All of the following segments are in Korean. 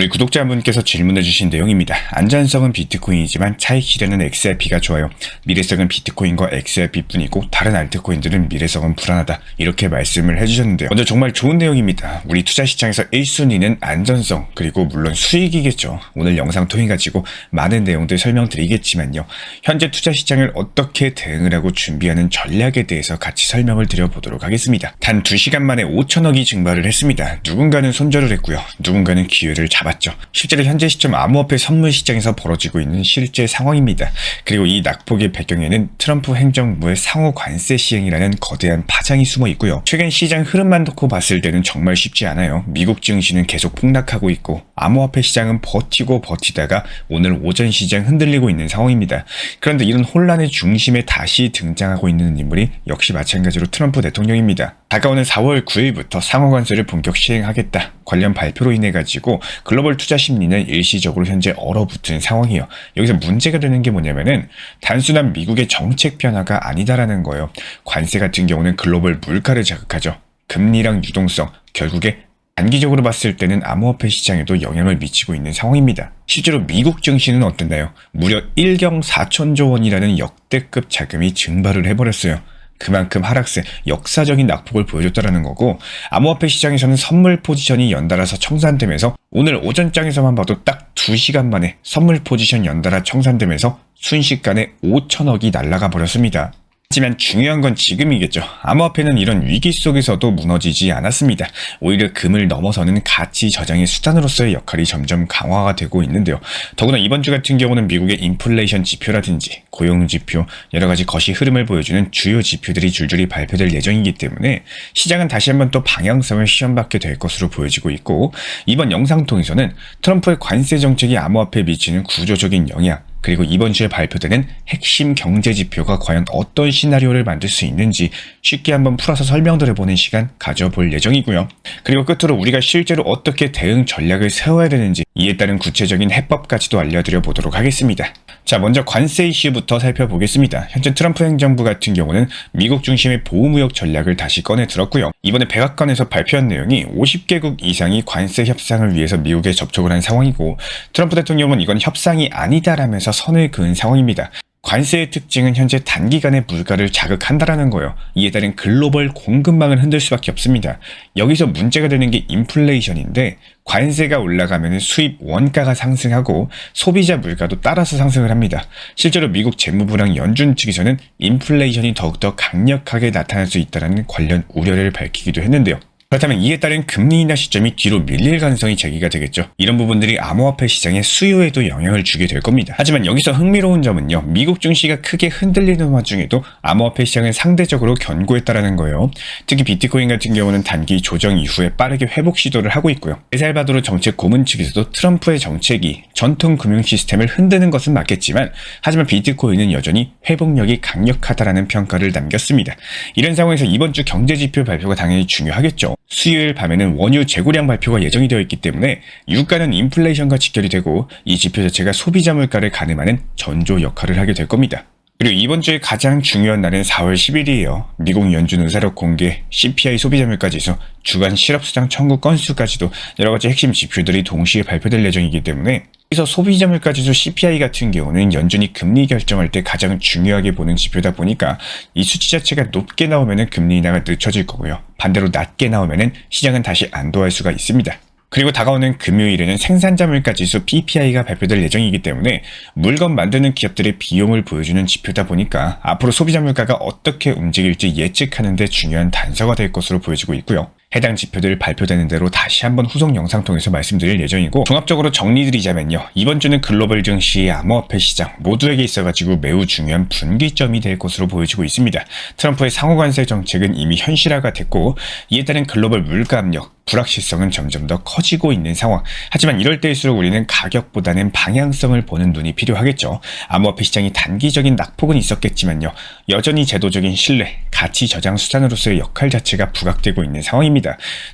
우리 구독자분께서 질문해주신 내용입니다. 안전성은 비트코인이지만 차익 실현은 XRP가 좋아요. 미래성은 비트코인과 XRP 뿐이고 다른 알트코인들은 미래성은 불안하다. 이렇게 말씀을 해주셨는데요. 먼저 정말 좋은 내용입니다. 우리 투자 시장에서 1순위는 안전성 그리고 물론 수익이겠죠. 오늘 영상 통해 가지고 많은 내용들 설명드리겠지만요. 현재 투자 시장을 어떻게 대응을 하고 준비하는 전략에 대해서 같이 설명을 드려보도록 하겠습니다. 단 2시간 만에 5천억이 증발을 했습니다. 누군가는 손절을 했고요. 누군가는 기회를 잡았죠. 실제로 현재 시점 암호화폐 선물 시장에서 벌어지고 있는 실제 상황입니다. 그리고 이 낙폭의 배경에는 트럼프 행정부의 상호 관세 시행이라는 거대한 파장이 숨어 있고요. 최근 시장 흐름만 놓고 봤을 때는 정말 쉽지 않아요. 미국 증시는 계속 폭락하고 있고 암호화폐 시장은 버티고 버티다가 오늘 오전 시장 흔들리고 있는 상황입니다. 그런데 이런 혼란의 중심에 다시 등장하고 있는 인물이 역시 마찬가지로 트럼프 대통령입니다. 다가오는 4월 9일부터 상호 관세를 본격 시행하겠다. 관련 발표로 인해 가지고 글로벌 투자 심리는 일시적으로 현재 얼어붙은 상황이에요. 여기서 문제가 되는 게 뭐냐면은 단순한 미국의 정책 변화가 아니다라는 거예요. 관세 같은 경우는 글로벌 물가를 자극하죠. 금리랑 유동성, 결국에 단기적으로 봤을 때는 암호화폐 시장에도 영향을 미치고 있는 상황입니다. 실제로 미국 증시는 어땠나요? 무려 1경 4천조 원이라는 역대급 자금이 증발을 해버렸어요. 그만큼 하락세, 역사적인 낙폭을 보여줬다는 거고, 암호화폐 시장에서는 선물 포지션이 연달아서 청산되면서 오늘 오전장에서만 봐도 딱 2시간 만에 선물 포지션 연달아 청산되면서 순식간에 5천억이 날아가 버렸습니다. 하지만 중요한 건 지금이겠죠. 암호화폐는 이런 위기 속에서도 무너지지 않았습니다. 오히려 금을 넘어서는 가치 저장의 수단으로서의 역할이 점점 강화가 되고 있는데요. 더구나 이번 주 같은 경우는 미국의 인플레이션 지표라든지 고용 지표, 여러 가지 거시 흐름을 보여주는 주요 지표들이 줄줄이 발표될 예정이기 때문에 시장은 다시 한번 또 방향성을 시험받게 될 것으로 보여지고 있고, 이번 영상 통해서는 트럼프의 관세 정책이 암호화폐에 미치는 구조적인 영향, 그리고 이번 주에 발표되는 핵심 경제 지표가 과연 어떤 시나리오를 만들 수 있는지 쉽게 한번 풀어서 설명드려보는 시간 가져볼 예정이고요. 그리고 끝으로 우리가 실제로 어떻게 대응 전략을 세워야 되는지 이에 따른 구체적인 해법까지도 알려드려 보도록 하겠습니다. 자, 먼저 관세 이슈부터 살펴보겠습니다. 현재 트럼프 행정부 같은 경우는 미국 중심의 보호무역 전략을 다시 꺼내 들었고요. 이번에 백악관에서 발표한 내용이 50개국 이상이 관세 협상을 위해서 미국에 접촉을 한 상황이고, 트럼프 대통령은 이건 협상이 아니다라면서 선을 그은 상황입니다. 관세의 특징은 현재 단기간에 물가를 자극한다라는 거예요. 이에 따른 글로벌 공급망을 흔들 수밖에 없습니다. 여기서 문제가 되는 게 인플레이션인데, 관세가 올라가면 수입 원가가 상승하고 소비자 물가도 따라서 상승을 합니다. 실제로 미국 재무부랑 연준 측에서는 인플레이션이 더욱더 강력하게 나타날 수 있다는 관련 우려를 밝히기도 했는데요. 그렇다면 이에 따른 금리 인하 시점이 뒤로 밀릴 가능성이 제기가 되겠죠. 이런 부분들이 암호화폐 시장의 수요에도 영향을 주게 될 겁니다. 하지만 여기서 흥미로운 점은요, 미국 증시가 크게 흔들리는 와중에도 암호화폐 시장은 상대적으로 견고했다라는 거예요. 특히 비트코인 같은 경우는 단기 조정 이후에 빠르게 회복 시도를 하고 있고요. 엘살바도르 정책 고문 측에서도 트럼프의 정책이 전통 금융 시스템을 흔드는 것은 맞겠지만, 하지만 비트코인은 여전히 회복력이 강력하다라는 평가를 남겼습니다. 이런 상황에서 이번 주 경제지표 발표가 당연히 중요하겠죠. 수요일 밤에는 원유 재고량 발표가 예정이 되어 있기 때문에 유가는 인플레이션과 직결이 되고, 이 지표 자체가 소비자 물가를 가늠하는 전조 역할을 하게 될 겁니다. 그리고 이번 주에 가장 중요한 날은 4월 10일이에요. 미국 연준 의사록 공개, CPI 소비자 물가지수, 주간 실업수당 청구 건수까지도 여러 가지 핵심 지표들이 동시에 발표될 예정이기 때문에, 그래서 소비자 물가지수 CPI 같은 경우는 연준이 금리 결정할 때 가장 중요하게 보는 지표다 보니까 이 수치 자체가 높게 나오면 금리 인하가 늦춰질 거고요. 반대로 낮게 나오면 시장은 다시 안도할 수가 있습니다. 그리고 다가오는 금요일에는 생산자 물가지수 PPI가 발표될 예정이기 때문에 물건 만드는 기업들의 비용을 보여주는 지표다 보니까 앞으로 소비자 물가가 어떻게 움직일지 예측하는 데 중요한 단서가 될 것으로 보여지고 있고요. 해당 지표들 발표되는 대로 다시 한번 후속 영상 통해서 말씀드릴 예정이고, 종합적으로 정리드리자면요, 이번 주는 글로벌 증시, 암호화폐 시장 모두에게 있어가지고 매우 중요한 분기점이 될 것으로 보여지고 있습니다. 트럼프의 상호관세 정책은 이미 현실화가 됐고, 이에 따른 글로벌 물가 압력, 불확실성은 점점 더 커지고 있는 상황. 하지만 이럴 때일수록 우리는 가격보다는 방향성을 보는 눈이 필요하겠죠. 암호화폐 시장이 단기적인 낙폭은 있었겠지만요, 여전히 제도적인 신뢰, 가치 저장 수단으로서의 역할 자체가 부각되고 있는 상황입니다.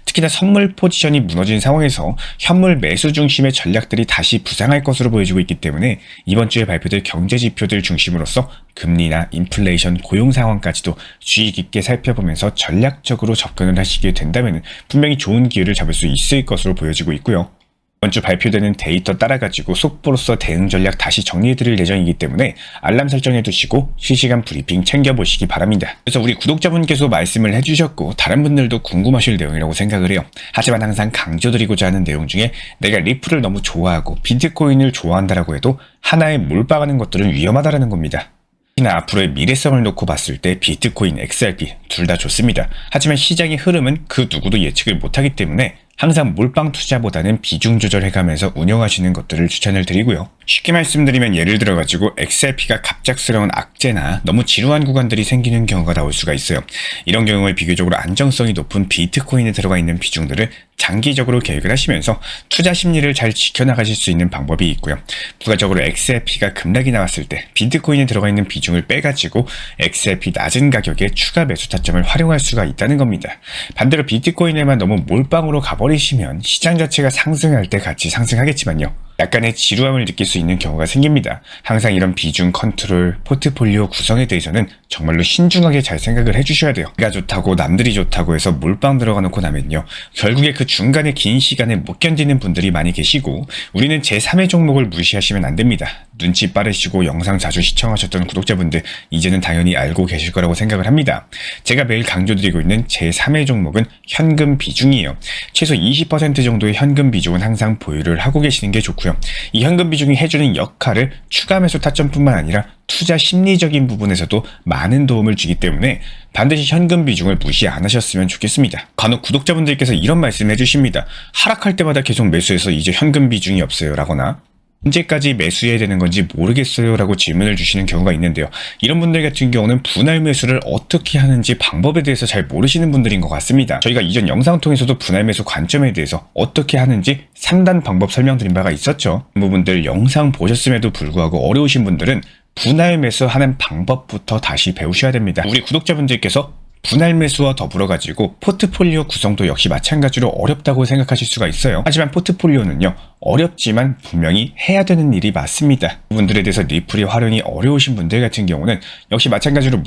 특히나 선물 포지션이 무너진 상황에서 현물 매수 중심의 전략들이 다시 부상할 것으로 보여지고 있기 때문에 이번 주에 발표될 경제 지표들 중심으로서 금리나 인플레이션, 고용 상황까지도 주의 깊게 살펴보면서 전략적으로 접근을 하시게 된다면 분명히 좋은 기회를 잡을 수 있을 것으로 보여지고 있고요. 이번 주 발표되는 데이터 따라가지고 속보로서 대응 전략 다시 정리해드릴 예정이기 때문에 알람 설정해두시고 실시간 브리핑 챙겨보시기 바랍니다. 그래서 우리 구독자분께서 말씀을 해주셨고 다른 분들도 궁금하실 내용이라고 생각을 해요. 하지만 항상 강조드리고자 하는 내용 중에 내가 리플을 너무 좋아하고 비트코인을 좋아한다라고 해도 하나에 몰빵하는 것들은 위험하다라는 겁니다. 특히나 앞으로의 미래성을 놓고 봤을 때 비트코인, XRP 둘 다 좋습니다. 하지만 시장의 흐름은 그 누구도 예측을 못하기 때문에 항상 몰빵 투자보다는 비중 조절해가면서 운영하시는 것들을 추천을 드리고요. 쉽게 말씀드리면 예를 들어가지고 XRP가 갑작스러운 악재나 너무 지루한 구간들이 생기는 경우가 나올 수가 있어요. 이런 경우에 비교적으로 안정성이 높은 비트코인에 들어가 있는 비중들을 장기적으로 계획을 하시면서 투자 심리를 잘 지켜나가실 수 있는 방법이 있고요. 부가적으로 XRP가 급락이 나왔을 때 비트코인에 들어가 있는 비중을 빼가지고 XRP 낮은 가격에 추가 매수 타점을 활용할 수가 있다는 겁니다. 반대로 비트코인에만 너무 몰빵으로 가버리시면 시장 자체가 상승할 때 같이 상승하겠지만요. 약간의 지루함을 느낄 수 있는 경우가 생깁니다. 항상 이런 비중 컨트롤, 포트폴리오 구성에 대해서는 정말로 신중하게 잘 생각을 해주셔야 돼요. 내가 좋다고 남들이 좋다고 해서 몰빵 들어가 놓고 나면요. 결국에 그 중간에 긴 시간에 못 견디는 분들이 많이 계시고 우리는 제3의 종목을 무시하시면 안 됩니다. 눈치 빠르시고 영상 자주 시청하셨던 구독자분들 이제는 당연히 알고 계실 거라고 생각을 합니다. 제가 매일 강조드리고 있는 제3의 종목은 현금 비중이에요. 최소 20% 정도의 현금 비중은 항상 보유를 하고 계시는 게 좋고요. 이 현금 비중이 해주는 역할을 추가 매수 타점뿐만 아니라 투자 심리적인 부분에서도 많은 도움을 주기 때문에 반드시 현금 비중을 무시 안 하셨으면 좋겠습니다. 간혹 구독자분들께서 이런 말씀 해주십니다. 하락할 때마다 계속 매수해서 이제 현금 비중이 없어요 라거나 언제까지 매수해야 되는 건지 모르겠어요 라고 질문을 주시는 경우가 있는데요. 이런 분들 같은 경우는 분할 매수를 어떻게 하는지 방법에 대해서 잘 모르시는 분들인 것 같습니다. 저희가 이전 영상 통해서도 분할 매수 관점에 대해서 어떻게 하는지 3단 방법 설명드린 바가 있었죠. 그 부분들 영상 보셨음에도 불구하고 어려우신 분들은 분할 매수하는 방법부터 다시 배우셔야 됩니다. 우리 구독자분들께서 분할 매수와 더불어 가지고 포트폴리오 구성도 역시 마찬가지로 어렵다고 생각하실 수가 있어요. 하지만 포트폴리오는요. 어렵지만 분명히 해야 되는 일이 맞습니다. 그분들에 대해서 리플이 활용이 어려우신 분들 같은 경우는 역시 마찬가지로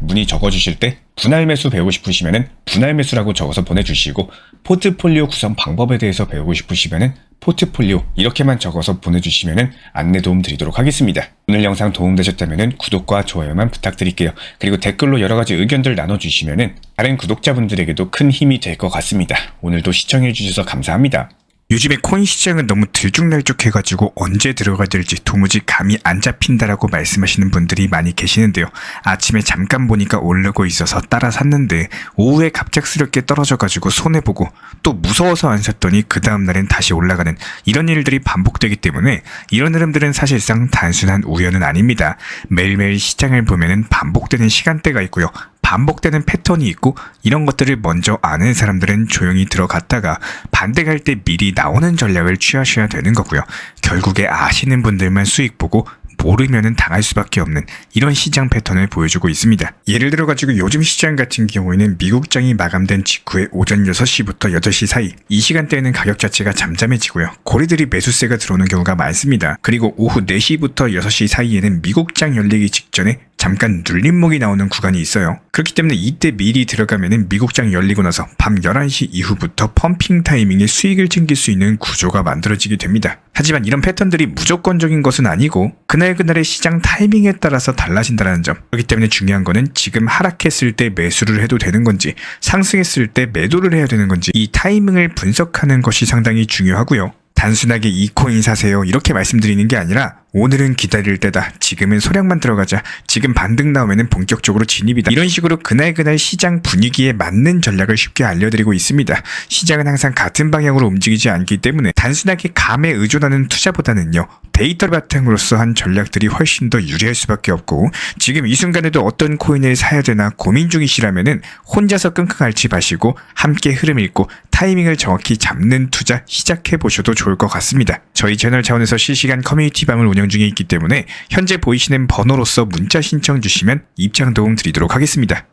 문의 적어주실 때 분할 매수 배우고 싶으시면은 분할 매수라고 적어서 보내주시고 포트폴리오 구성 방법에 대해서 배우고 싶으시면은 포트폴리오 이렇게만 적어서 보내주시면은 안내 도움 드리도록 하겠습니다. 오늘 영상 도움되셨다면은 구독과 좋아요만 부탁드릴게요. 그리고 댓글로 여러가지 의견들 나눠주시면은 다른 구독자분들에게도 큰 힘이 될 것 같습니다. 오늘도 시청해주셔서 감사합니다. 요즘에 코인 시장은 너무 들쭉날쭉해가지고 언제 들어가야 될지 도무지 감이 안 잡힌다라고 말씀하시는 분들이 많이 계시는데요. 아침에 잠깐 보니까 오르고 있어서 따라 샀는데 오후에 갑작스럽게 떨어져가지고 손해보고 또 무서워서 안 샀더니 그 다음날엔 다시 올라가는 이런 일들이 반복되기 때문에 이런 흐름들은 사실상 단순한 우연은 아닙니다. 매일매일 시장을 보면은 반복되는 시간대가 있고요. 반복되는 패턴이 있고 이런 것들을 먼저 아는 사람들은 조용히 들어갔다가 반대 갈 때 미리 나오는 전략을 취하셔야 되는 거고요. 결국에 아시는 분들만 수익 보고 모르면은 당할 수밖에 없는 이런 시장 패턴을 보여주고 있습니다. 예를 들어 가지고 요즘 시장 같은 경우에는 미국장이 마감된 직후에 오전 6시부터 8시 사이 이 시간대에는 가격 자체가 잠잠해지고요. 고리들이 매수세가 들어오는 경우가 많습니다. 그리고 오후 4시부터 6시 사이에는 미국장 열리기 직전에 잠깐 눌림목이 나오는 구간이 있어요. 그렇기 때문에 이때 미리 들어가면은 미국장 열리고 나서 밤 11시 이후부터 펌핑 타이밍에 수익을 챙길 수 있는 구조가 만들어지게 됩니다. 하지만 이런 패턴들이 무조건적인 것은 아니고 그날그날의 시장 타이밍에 따라서 달라진다는 점. 그렇기 때문에 중요한 거는 지금 하락했을 때 매수를 해도 되는 건지 상승했을 때 매도를 해야 되는 건지 이 타이밍을 분석하는 것이 상당히 중요하고요. 단순하게 이 코인 사세요 이렇게 말씀드리는 게 아니라 오늘은 기다릴 때다. 지금은 소량만 들어가자. 지금 반등 나오면은 본격적으로 진입이다. 이런 식으로 그날 시장 분위기에 맞는 전략을 쉽게 알려드리고 있습니다. 시장은 항상 같은 방향으로 움직이지 않기 때문에 단순하게 감에 의존하는 투자보다는요. 데이터 바탕으로서 한 전략들이 훨씬 더 유리할 수밖에 없고 지금 이 순간에도 어떤 코인을 사야 되나 고민 중이시라면은 혼자서 끙끙 앓지 마시고 함께 흐름 읽고 타이밍을 정확히 잡는 투자 시작해 보셔도 좋을 것 같습니다. 저희 채널 차원에서 실시간 커뮤니티 방을 운영 중에 있기 때문에 현재 보이시는 번호로서 문자 신청 주시면 입장 도움 드리도록 하겠습니다.